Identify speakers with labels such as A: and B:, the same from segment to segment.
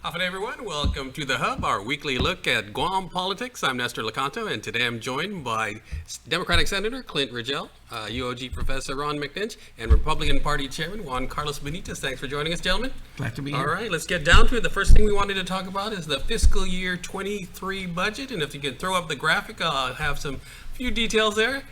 A: Afternoon, everyone. Welcome to The Hub, our weekly look at Guam politics. I'm Nestor Lecanto, and today I'm joined by Democratic Senator Clynt Ridgell, UOG Professor Ron McNinch, and Republican Party Chairman Juan Benitez. Thanks for joining us, gentlemen.
B: Glad to be here.
A: All right, let's get down to it. The first thing we wanted to talk about is the fiscal year 23 budget, and if you could throw up the graphic, I'll have some few details there.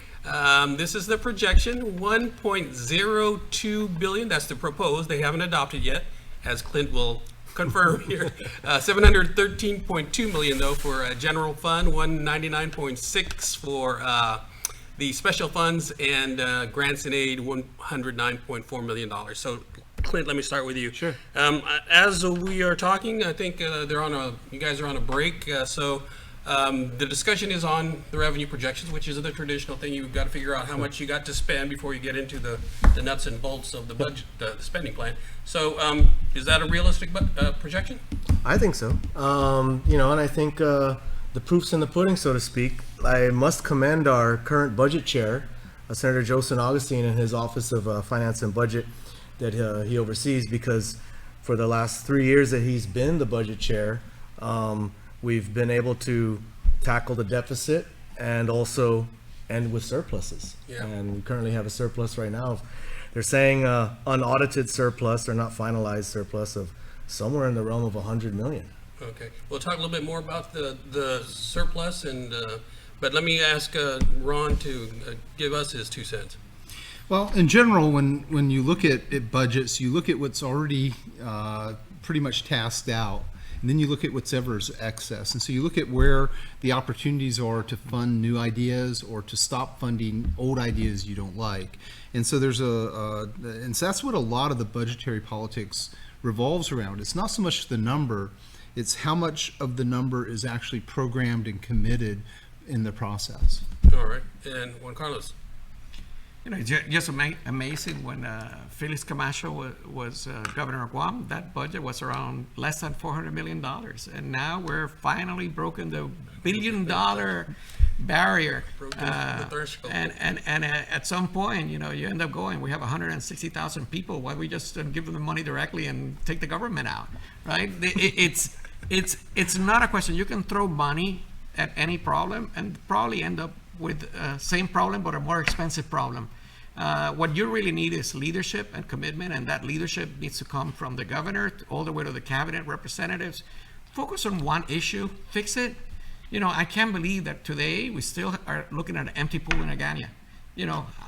A: This is the projection, 1.02 billion. That's the proposed. They haven't adopted yet, as Clynt will confirm here. 713.2 million though for general fund, 199.6 for the special funds, and grants and aid, $109.4 million. So Clynt, let me start with you.
B: Sure.
A: As we are talking, I think you guys are on a break. The discussion is on the revenue projections, which is the traditional thing. You've got to figure out how much you got to spend before you get into the nuts and bolts of the budget, the spending plan. So is that a realistic projection?
C: I think so. And I think the proof's in the pudding, so to speak. I must commend our current budget chair, Senator Joseph Augustine, and his Office of Finance and Budget that he oversees, because for the last 3 years that he's been the budget chair, we've been able to tackle the deficit and also end with surpluses.
A: Yeah.
C: And we currently have a surplus right now. They're saying unaudited surplus, or not finalized surplus, of somewhere in the realm of 100 million.
A: Okay, we'll talk a little bit more about the surplus, but let me ask Ron to give us his 2 cents.
B: Well, in general, when you look at budgets, you look at what's already pretty much tasked out, and then you look at whatever's excess. And so you look at where the opportunities are to fund new ideas or to stop funding old ideas you don't like. And so there's and so that's what a lot of the budgetary politics revolves around. It's not so much the number, it's how much of the number is actually programmed and committed in the process.
A: All right, and Juan Carlos.
D: It's just amazing when Felix Camacho was governor of Guam. That budget was around less than $400 million, and now we're finally broken the $1 billion barrier.
A: The threshold.
D: And at some point, you end up going, we have 160,000 people. Why we just don't give them the money directly and take the government out, right? It's not a question. You can throw money at any problem and probably end up with same problem but a more expensive problem. What you really need is leadership and commitment, and that leadership needs to come from the governor all the way to the cabinet representatives. Focus on one issue, fix it. I can't believe that today we still are looking at an empty pool in Agania.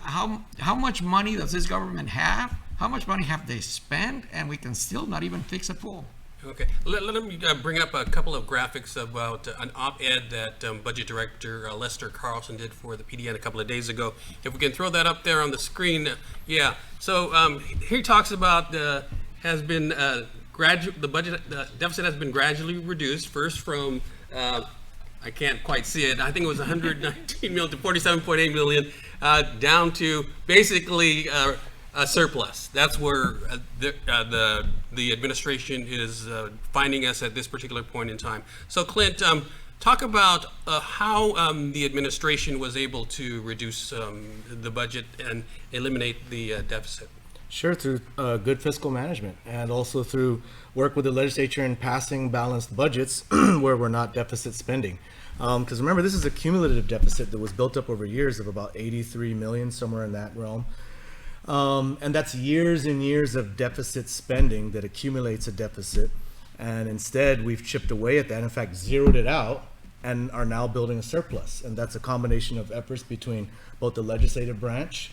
D: How much money does this government have? How much money have they spent? And we can still not even fix a pool.
A: Okay, let me bring up a couple of graphics about an op-ed that Budget Director Lester Carlson did for the PDN a couple of days ago. If we can throw that up there on the screen, yeah. So here he talks about the budget deficit has been gradually reduced, first from I can't quite see it. I think it was 119 million to 47.8 million, down to basically a surplus. That's where the administration is finding us at this particular point in time. So Clynt, talk about how the administration was able to reduce the budget and eliminate the deficit.
C: Sure, through good fiscal management, and also through work with the legislature in passing balanced budgets where we're not deficit spending. Because remember, this is a cumulative deficit that was built up over years of about 83 million, somewhere in that realm. And that's years and years of deficit spending that accumulates a deficit. And instead, we've chipped away at that, in fact, zeroed it out, and are now building a surplus. And that's a combination of efforts between both the legislative branch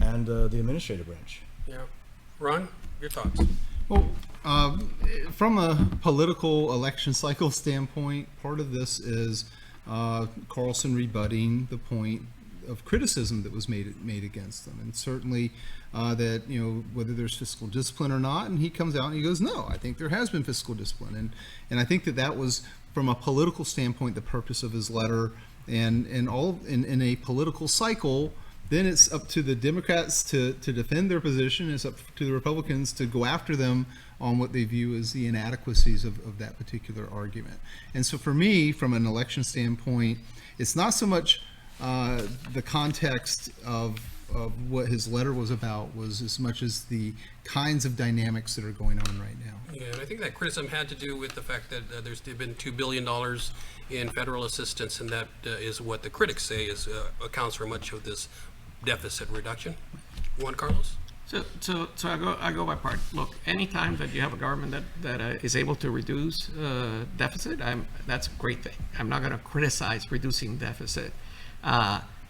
C: and the administrative branch.
A: Yeah. Ron, your thoughts?
B: Well, from a political election cycle standpoint, part of this is Carlson rebutting the point of criticism that was made against them, and certainly that whether there's fiscal discipline or not, and he comes out and he goes, no, I think there has been fiscal discipline, and I think that was, from a political standpoint, the purpose of his letter, and in a political cycle, then it's up to the Democrats to defend their position. It's up to the Republicans to go after them on what they view as the inadequacies of that particular argument. And so for me, from an election standpoint, it's not so much the context of what his letter was about was as much as the kinds of dynamics that are going on right now.
A: Yeah, and I think that criticism had to do with the fact that there's been $2 billion in federal assistance, and that is what the critics say is accounts for much of this deficit reduction. Juan Carlos?
D: So I go by part. Look, anytime that you have a government that is able to reduce deficit, that's a great thing. I'm not going to criticize reducing deficit.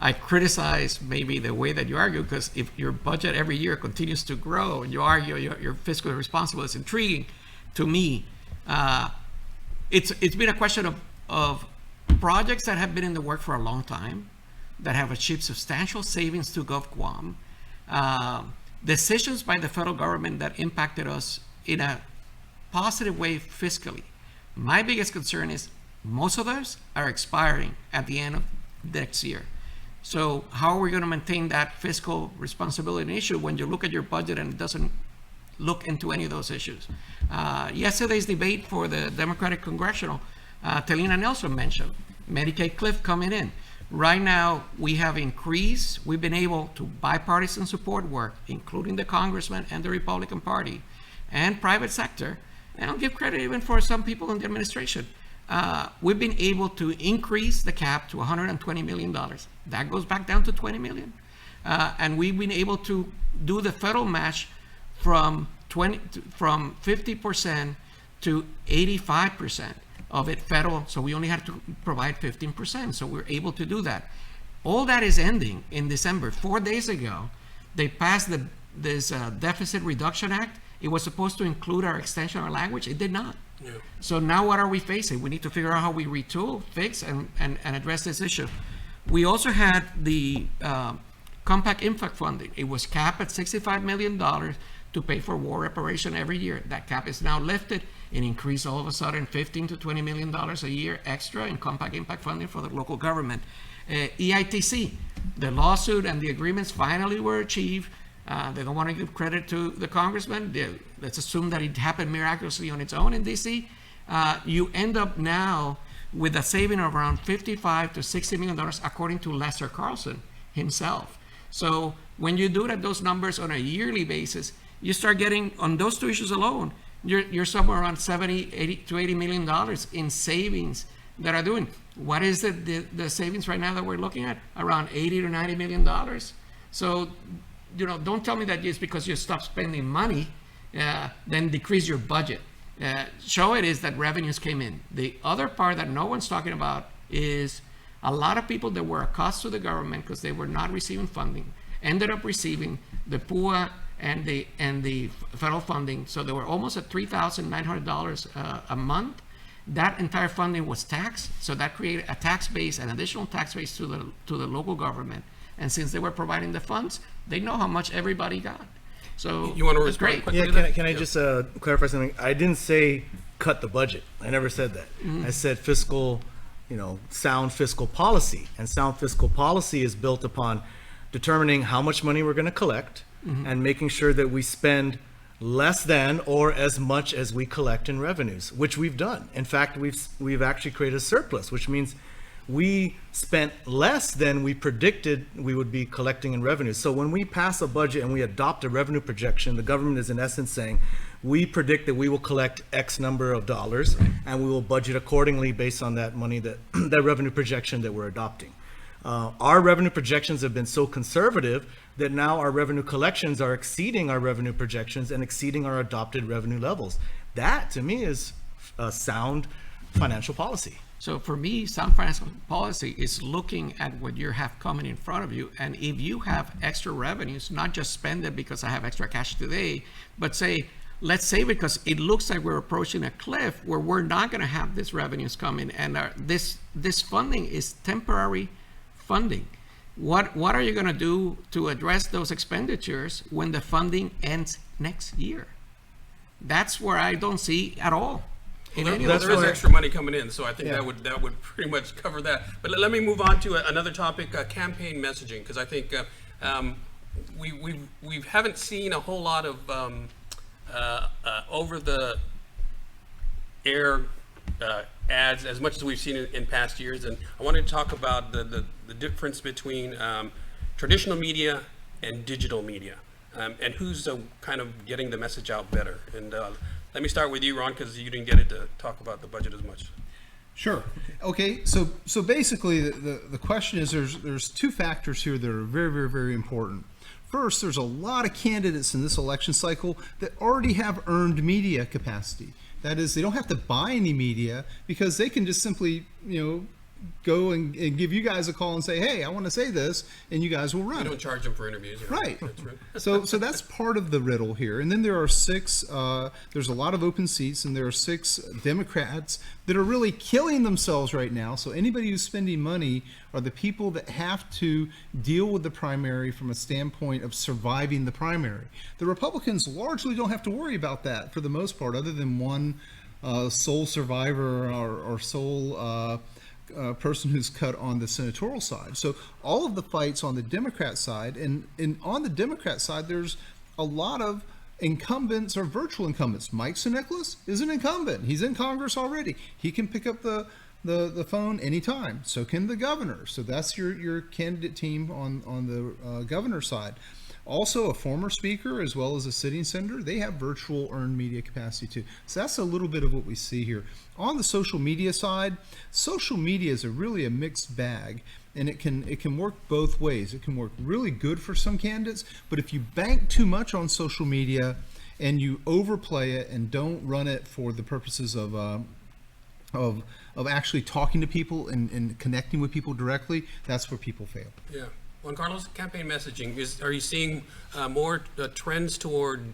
D: I criticize maybe the way that you argue, because if your budget every year continues to grow and you argue you're fiscally responsible, it's intriguing to me. It's been a question of projects that have been in the work for a long time, that have achieved substantial savings to Gov Guam, decisions by the federal government that impacted us in a positive way fiscally. My biggest concern is most of those are expiring at the end of next year. So how are we going to maintain that fiscal responsibility issue when you look at your budget and it doesn't look into any of those issues? Yesterday's debate for the Democratic Congressional, Telina Nelson mentioned Medicaid cliff coming in. Right now, we've been able to bipartisan support work, including the congressman and the Republican Party and private sector, and I'll give credit even for some people in the administration. We've been able to increase the cap to $120 million. That goes back down to $20 million. And we've been able to do the federal match from 50% to 85% of it federal, so we only have to provide 15%, so we're able to do that. All that is ending in December. 4 days ago, they passed this Deficit Reduction Act. It was supposed to include our extension of language. It did not.
A: Yeah.
D: So now what are we facing? We need to figure out how we retool, fix, and address this issue. We also had the Compact Impact funding. It was capped at $65 million to pay for war reparation every year. That cap is now lifted and increased all of a sudden $15 to $20 million a year extra in Compact Impact funding for the local government. EITC, the lawsuit and the agreements finally were achieved. They don't want to give credit to the congressman. Let's assume that it happened miraculously on its own in DC. You end up now with a saving of around $55 to $60 million, according to Lester Carlson himself. So when you do those numbers on a yearly basis, you start getting, on those two issues alone, you're somewhere around $80 to $80 million in savings that are doing. What is the savings right now that we're looking at? Around $80 to $90 million. So, don't tell me that just because you stop spending money, then decrease your budget. Show it is that revenues came in. The other part that no one's talking about is a lot of people that were a cost to the government because they were not receiving funding ended up receiving the PUA and the federal funding. So they were almost at $3,900 a month. That entire funding was taxed, so that created a tax base, an additional tax base to the local government. And since they were providing the funds, they know how much everybody got. So
A: You want to
D: it's
A: respond
D: great.
A: quickly to
C: Yeah,
A: that?
C: can I just clarify something? I didn't say cut the budget. I never said that. I said sound fiscal policy. And sound fiscal policy is built upon determining how much money we're going to collect and making sure that we spend less than or as much as we collect in revenues, which we've done. In fact, we've actually created a surplus, which means we spent less than we predicted we would be collecting in revenues. So when we pass a budget and we adopt a revenue projection, the government is in essence saying, we predict that we will collect X number of dollars, and we will budget accordingly based on that money, that revenue projection that we're adopting. Our revenue projections have been so conservative that now our revenue collections are exceeding our revenue projections and exceeding our adopted revenue levels. That, to me, is a sound financial policy.
D: So for me, sound financial policy is looking at what you have coming in front of you. And if you have extra revenues, not just spend it because I have extra cash today, but say, let's save it because it looks like we're approaching a cliff where we're not going to have these revenues coming. And this funding is temporary funding. What are you going to do to address those expenditures when the funding ends next year? That's where I don't see at all.
A: Well, there is extra money coming in, so I think that would pretty much cover that. But let me move on to another topic, campaign messaging, because I think we haven't seen a whole lot of over the air ads as much as we've seen in past years. And I wanted to talk about the difference between traditional media and digital media, and who's kind of getting the message out better. And let me start with you, Ron, because you didn't get it to talk about the budget as much.
B: Sure. Okay. So basically, the question is there's two factors here that are very, very, very important. First, there's a lot of candidates in this election cycle that already have earned media capacity. That is, they don't have to buy any media because they can just simply, go and give you guys a call and say, hey, I want to say this, and you guys will run
A: You
B: it.
A: don't charge them for interviews.
B: Right.
A: That's right.
B: So that's part of the riddle here. And then there are six, there's a lot of open seats, and there are 6 Democrats that are really killing themselves right now. So anybody who's spending money are the people that have to deal with the primary from a standpoint of surviving the primary. The Republicans largely don't have to worry about that for the most part, other than one sole survivor or sole person who's cut on the senatorial side. So all of the fights on the Democrat side, and on the Democrat side, there's a lot of incumbents or virtual incumbents. Mike Sineklis is an incumbent. He's in Congress already. He can pick up the phone anytime. So can the governor. So that's your candidate team on the governor side. Also, a former speaker as well as a sitting senator, they have virtual earned media capacity too. So that's a little bit of what we see here. On the social media side, social media is really a mixed bag, and it can work both ways. It can work really good for some candidates, but if you bank too much on social media and you overplay it and don't run it for the purposes of actually talking to people and connecting with people directly, that's where people fail.
A: Yeah. Juan Carlos, campaign messaging, are you seeing more trends toward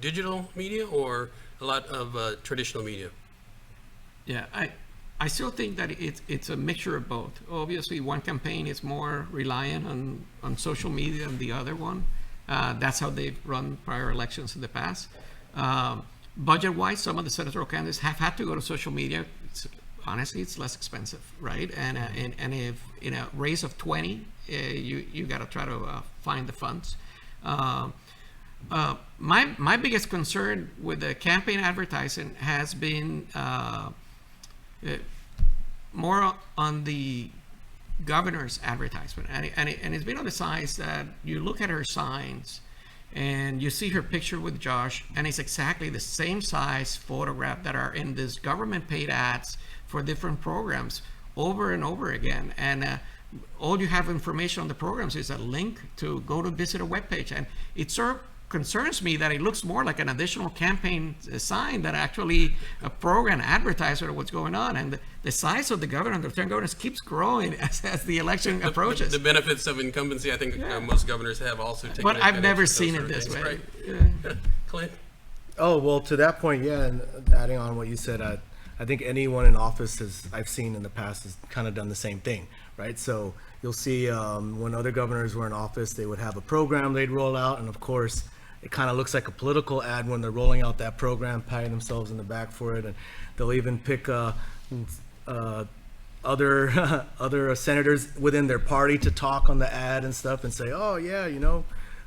A: digital media or a lot of traditional media?
D: Yeah, I still think that it's a mixture of both. Obviously, one campaign is more reliant on social media than the other one. That's how they've run prior elections in the past. Budget-wise, some of the senatorial candidates have had to go to social media. Honestly, it's less expensive, right? And if in a race of 20, you got to try to find the funds. My biggest concern with the campaign advertising has been more on the governor's advertisement, and it's been on the sides that you look at her signs and you see her picture with Josh, and it's exactly the same size photograph that are in these government paid ads for different programs over and over again. And all you have information on the programs is a link to go to visit a webpage. And it sort of concerns me that it looks more like an additional campaign sign than actually a program advertiser of what's going on. And the size of the governor and the lieutenant governors keeps growing as the election approaches.
A: The benefits of incumbency, I think most governors have also taken
D: But I've
A: advantage
D: never
A: of those
D: seen
A: sort
D: it
A: of
D: this
A: things,
D: way.
A: right?
D: Yeah.
A: Clint?
C: Oh, well, to that point, yeah, and adding on what you said, I think anyone in office I've seen in the past has kind of done the same thing, right? So you'll see when other governors were in office, they would have a program they'd roll out, and of course, it kind of looks like a political ad when they're rolling out that program, patting themselves in the back for it, and they'll even pick other senators within their party to talk on the ad and stuff and say, oh yeah,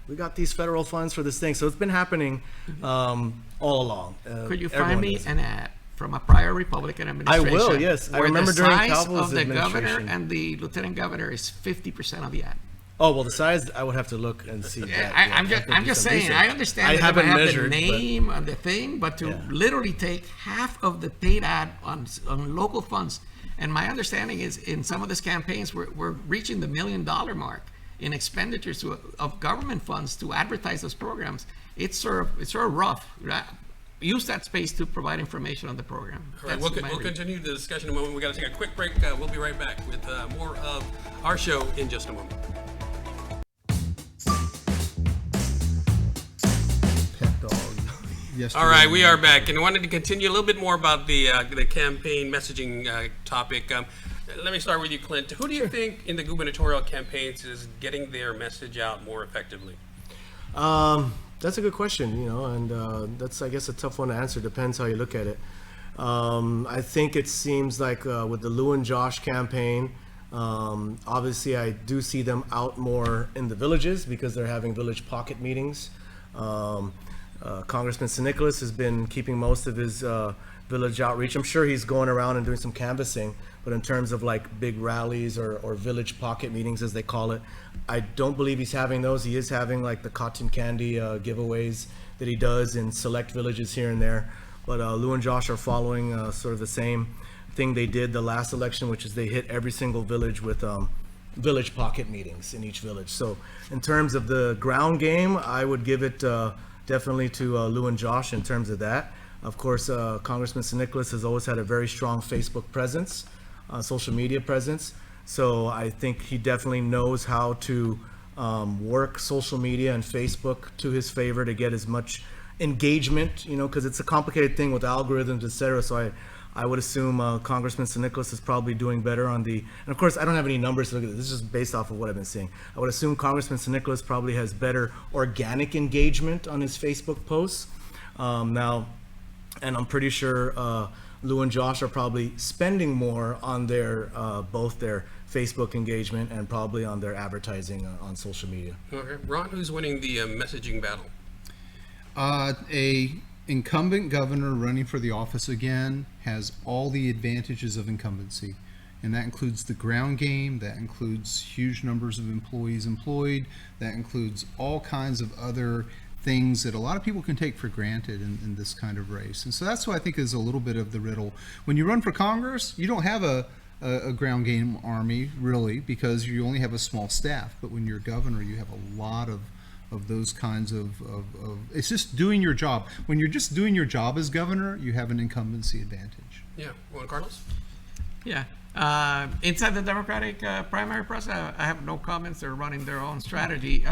C: we got these federal funds for this thing. So it's been happening all along.
D: Could you
C: Everyone
D: find me
C: does it.
D: an ad from a prior Republican administration?
C: I will, yes. I
D: where
C: remember
D: the
C: during
D: size
C: Calvo's
D: of the governor
C: administration.
D: and the lieutenant governor is 50% of the ad.
C: Oh, well, the size, I would have to look and see that.
D: I'm
C: Yeah, I have to
D: I'm
C: do
D: just
C: some
D: saying,
C: research.
D: I understand
C: I
D: that
C: haven't
D: I have
C: measured,
D: the
C: but-
D: name of the thing, but to
C: Yeah.
D: literally take half of the paid ad on local funds. And my understanding is in some of these campaigns, we're reaching the $1 million mark in expenditures of government funds to advertise those programs. It's sort of rough. Right? Use that space to provide information on the program.
A: All right,
D: That's
A: we'll
D: my read.
A: continue the discussion in a moment. We got to take a quick break. We'll be right back with more of our show in just a moment.
B: Pet dog. Yesterday.
A: All right, we are back, and I wanted to continue a little bit more about the campaign messaging topic. Let me start with you, Clint. Who do you think in the gubernatorial campaigns is getting their message out more effectively?
C: That's a good question, and that's, I guess, a tough one to answer. Depends how you look at it. I think it seems like with the Lou and Josh campaign, obviously I do see them out more in the villages because they're having village pocket meetings. Congressman San Nicolas has been keeping most of his village outreach. I'm sure he's going around and doing some canvassing, but in terms of like big rallies or village pocket meetings, as they call it, I don't believe he's having those. He is having like the cotton candy giveaways that he does in select villages here and there. But Lou and Josh are following sort of the same thing they did the last election, which is they hit every single village with village pocket meetings in each village. So in terms of the ground game, I would give it definitely to Lou and Josh in terms of that. Of course, Congressman San Nicolas has always had a very strong Facebook presence, social media presence. So I think he definitely knows how to work social media and Facebook to his favor to get as much engagement, because it's a complicated thing with algorithms, et cetera. So I would assume Congressman San Nicolas is probably doing better on the, and of course I don't have any numbers to look at this is just based off of what I've been seeing. I would assume Congressman San Nicolas probably has better organic engagement on his Facebook posts. Now, and I'm pretty sure Lou and Josh are probably spending more on their both their Facebook engagement and probably on their advertising on social media.
A: Okay. Ron, who's winning the messaging battle?
B: A incumbent governor running for the office again has all the advantages of incumbency, and that includes the ground game, that includes huge numbers of employees employed, that includes all kinds of other things that a lot of people can take for granted in this kind of race. And so that's what I think is a little bit of the riddle. When you run for Congress, you don't have a ground game army really, because you only have a small staff. But when you're governor, you have a lot of those kinds of it's just doing your job. When you're just doing your job as governor, you have an incumbency advantage.
A: Yeah. Juan Carlos?
D: Yeah. Inside the Democratic primary process, I have no comments. They're running their own strategy.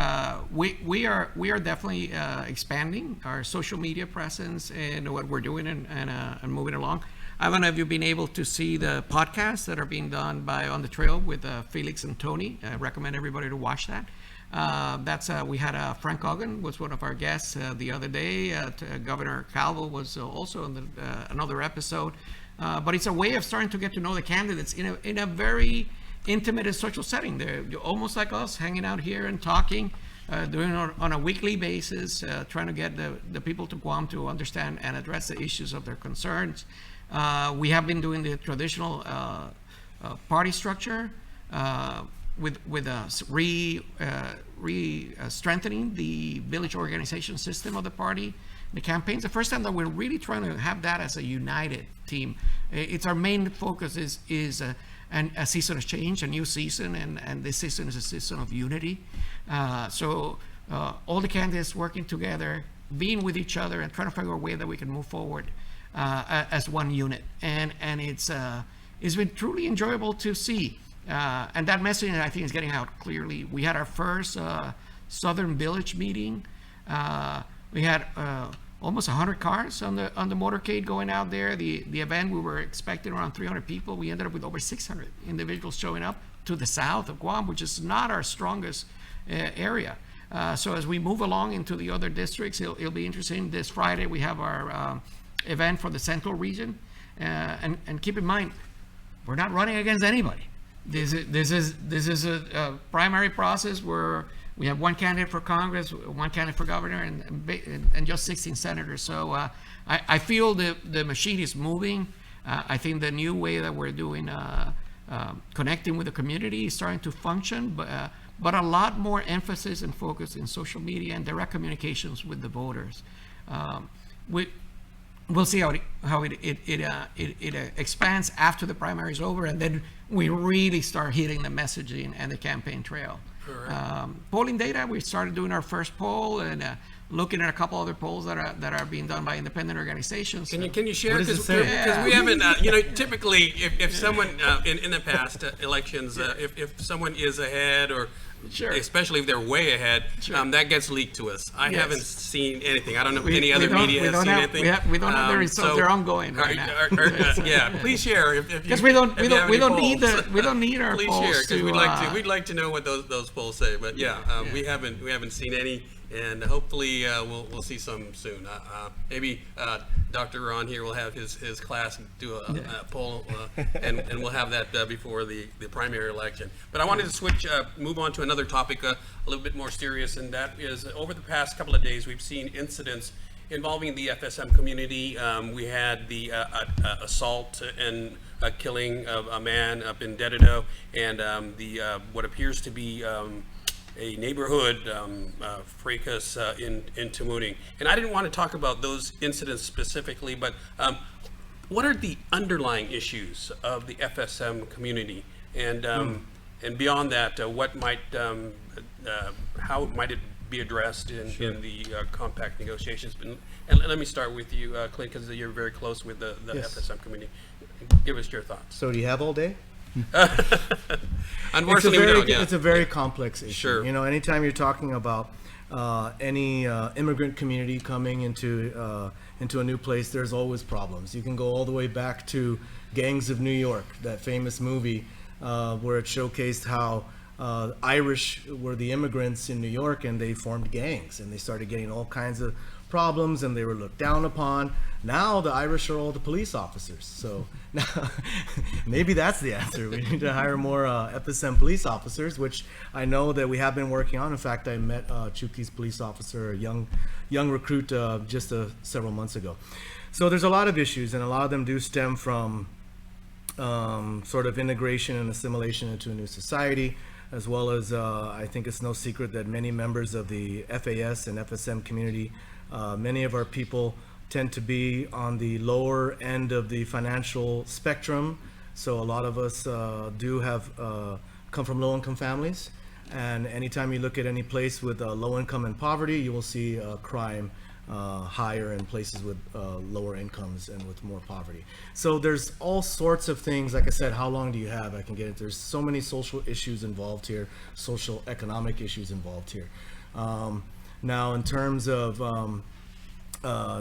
D: We are definitely expanding our social media presence and what we're doing and moving along. I don't know if you've been able to see the podcasts that are being done by On the Trail with Felix and Tony. I recommend everybody to watch that. We had Frank Ogden was one of our guests the other day. Governor Calvo was also on another episode. But it's a way of starting to get to know the candidates in a very intimate and social setting. They're almost like us, hanging out here and talking, doing it on a weekly basis, trying to get the people to Guam to understand and address the issues of their concerns. We have been doing the traditional party structure with strengthening the village organization system of the party. The campaign's the first time that we're really trying to have that as a united team. It's our main focus is a season of change, a new season, and this season is a season of unity. So all the candidates working together, being with each other, and trying to figure a way that we can move forward as one unit. And it's been truly enjoyable to see. And that messaging, I think, is getting out clearly. We had our first Southern Village meeting. We had almost 100 cars on the motorcade going out there. The event, we were expecting around 300 people. We ended up with over 600 individuals showing up to the south of Guam, which is not our strongest area. So as we move along into the other districts, it'll be interesting. This Friday we have our event for the central region, and keep in mind, we're not running against anybody. This is a primary process where we have one candidate for Congress, one candidate for governor, and just 16 senators. So I feel the machine is moving. I think the new way that we're doing connecting with the community is starting to function, but a lot more emphasis and focus in social media and direct communications with the voters. We'll see how it expands after the primary is over, and then we really start hitting the messaging and the campaign trail. Polling data, we started doing our first poll and looking at a couple other polls that are being done by independent organizations.
A: Can you share?
C: What does it say?
A: Because we haven't, typically if someone in the past elections, if someone is ahead or
D: Sure.
A: especially if they're way ahead,
D: Sure.
A: That gets leaked to us. I
D: Yes.
A: haven't seen anything. I don't know if any other media has seen anything.
D: We don't have the results. They're ongoing right now.
A: Yeah, please share if you.
D: Because we don't need our
A: Please
D: polls
A: share, because
D: to,
A: we'd like to know what those polls say. But we haven't seen any, and hopefully we'll see some soon. Maybe Dr. Ron here will have his class do a poll, and we'll have that before the primary election. But I wanted to move on to another topic, a little bit more serious, and that is over the past couple of days we've seen incidents involving the FSM community. We had the assault and killing of a man up in Dededo, and the what appears to be a neighborhood fracas in Tamuning. And I didn't want to talk about those incidents specifically, but what are the underlying issues of the FSM community? And beyond that, what might, how might it be addressed in the compact negotiations? And let me start with you, Clynt, because you're very close with the
C: Yes.
A: FSM community. Give us your thoughts.
C: So do you have all day?
A: Unfortunately, we don't. Yeah.
C: It's a very complex issue.
A: Sure.
C: You know, anytime you're talking about any immigrant community coming into a new place, there's always problems. You can go all the way back to Gangs of New York, that famous movie where it showcased how Irish were the immigrants in New York, and they formed gangs, and they started getting all kinds of problems, and they were looked down upon. Now the Irish are all the police officers. So now maybe that's the answer. We need to hire more FSM police officers, which I know that we have been working on. In fact, I met Chuqui's police officer, a young recruit, just several months ago. So there's a lot of issues, and a lot of them do stem from sort of integration and assimilation into a new society, as well as I think it's no secret that many members of the FAS and FSM community, many of our people tend to be on the lower end of the financial spectrum. So a lot of us do have come from low-income families, and anytime you look at any place with low income and poverty, you will see crime higher in places with lower incomes and with more poverty. So there's all sorts of things. Like I said, how long do you have? I can get it. There's so many social issues involved here, social economic issues involved here. Now, in terms of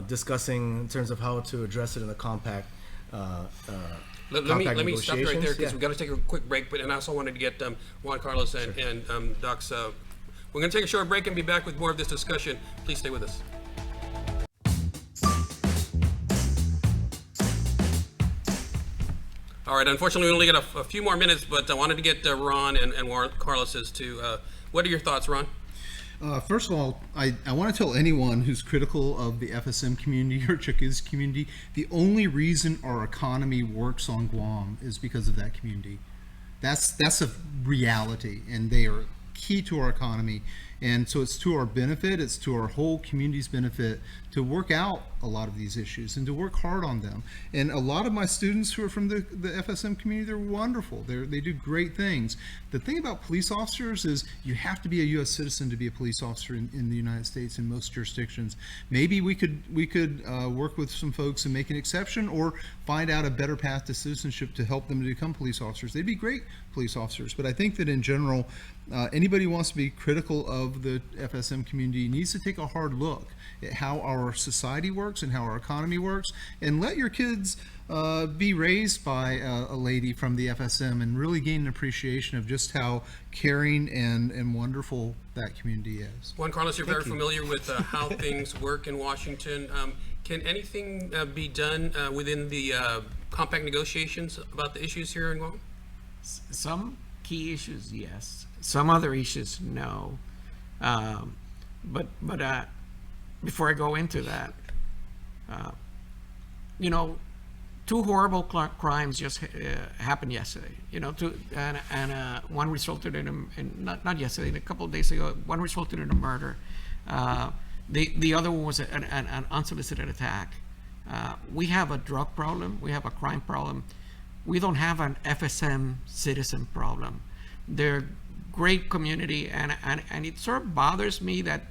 C: discussing in terms of how to address it in the compact.
A: Let me stop you right there, because we've got to take a quick break. But and I also wanted to get Juan Carlos and Doc's. We're going to take a short break and be back with more of this discussion. Please stay with us. All right. Unfortunately, we only got a few more minutes, but I wanted to get Ron and Juan Carlos's to. What are your thoughts, Ron?
B: First of all, I want to tell anyone who's critical of the FSM community or Chuqui's community, the only reason our economy works on Guam is because of that community. That's a reality, and they are key to our economy. And so it's to our benefit, it's to our whole community's benefit to work out a lot of these issues and to work hard on them. And a lot of my students who are from the FSM community, they're wonderful. They do great things. The thing about police officers is you have to be a U.S. citizen to be a police officer in the United States in most jurisdictions. Maybe we could work with some folks and make an exception, or find out a better path to citizenship to help them to become police officers. They'd be great police officers. But I think that in general, anybody who wants to be critical of the FSM community needs to take a hard look at how our society works and how our economy works, and let your kids be raised by a lady from the FSM and really gain an appreciation of just how caring and wonderful that community is.
A: Juan Carlos, you're very familiar with how things work in Washington. Can anything be done within the compact negotiations about the issues here in Guam?
D: Some key issues, yes. Some other issues, no. But before I go into that, two horrible crimes just happened yesterday. One resulted in not yesterday, a couple of days ago. One resulted in a murder. The other one was an unsolicited attack. We have a drug problem. We have a crime problem. We don't have an FSM citizen problem. They're great community, and it sort of bothers me that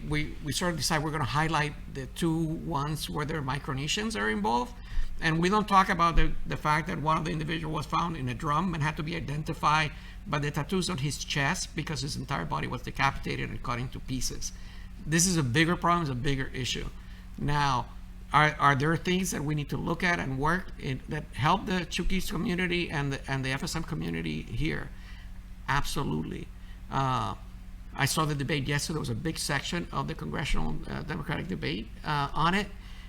D: we sort of decide we're going to highlight the two ones where their Micronesians are involved, and we don't talk about the fact that one of the individuals was found in a drum and had to be identified by the tattoos on his chest because his entire body was decapitated and cut into pieces. This is a bigger problem, it's a bigger issue. Now, are there things that we need to look at and work that help the Chuqui's community and the FSM community here? Absolutely. I saw the debate yesterday. There was a big section of the congressional Democratic debate on it.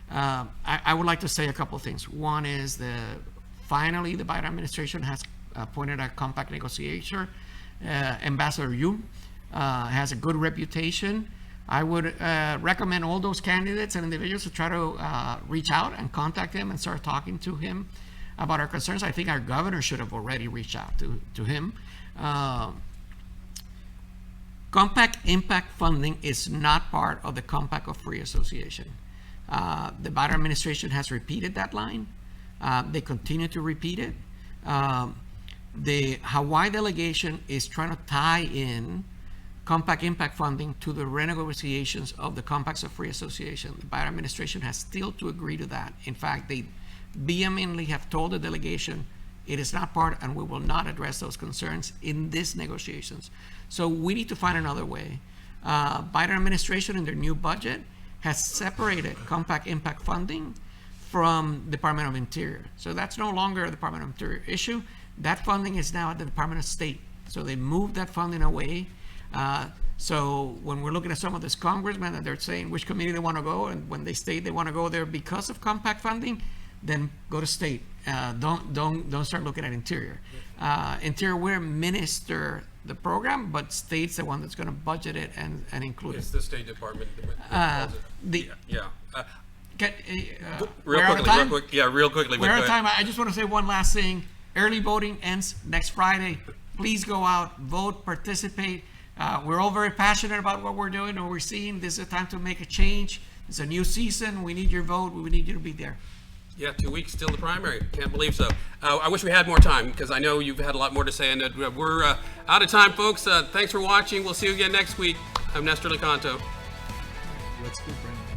D: I would like to say a couple of things. One is finally the Biden administration has appointed a compact negotiator. Ambassador Yu has a good reputation. I would recommend all those candidates and individuals to try to reach out and contact him and start talking to him about our concerns. I think our governor should have already reached out to him. Compact impact funding is not part of the Compact of Free Association. The Biden administration has repeated that line. They continue to repeat it. The Hawaii delegation is trying to tie in compact impact funding to the renegotiations of the Compacts of Free Association. The Biden administration has still to agree to that. In fact, they vehemently have told the delegation it is not part, and we will not address those concerns in these negotiations. So we need to find another way. Biden administration in their new budget has separated compact impact funding from Department of Interior. So that's no longer a Department of Interior issue. That funding is now at the Department of State. So they moved that funding away. So when we're looking at some of these congressmen and they're saying which committee they want to go, and when they state they want to go there because of compact funding, then go to state. Don't start looking at Interior. Interior will administer the program, but state's the one that's going to budget it and include
A: It's
D: it.
A: the State Department. that calls it. Yeah.
D: We're out of time?
A: Real quickly.
D: We're out of
A: but-
D: time. I just want to say one last thing. Early voting ends next Friday. Please go out, vote, participate. We're all very passionate about what we're doing and what we're seeing. This is a time to make a change. It's a new season. We need your vote. We need you to be there.
A: Yeah, 2 weeks till the primary. Can't believe so. I wish we had more time because I know you've had a lot more to say. And we're out of time, folks. Thanks for watching. We'll see you again next week. I'm Nestor Licanto.
B: Let's go, Brandon.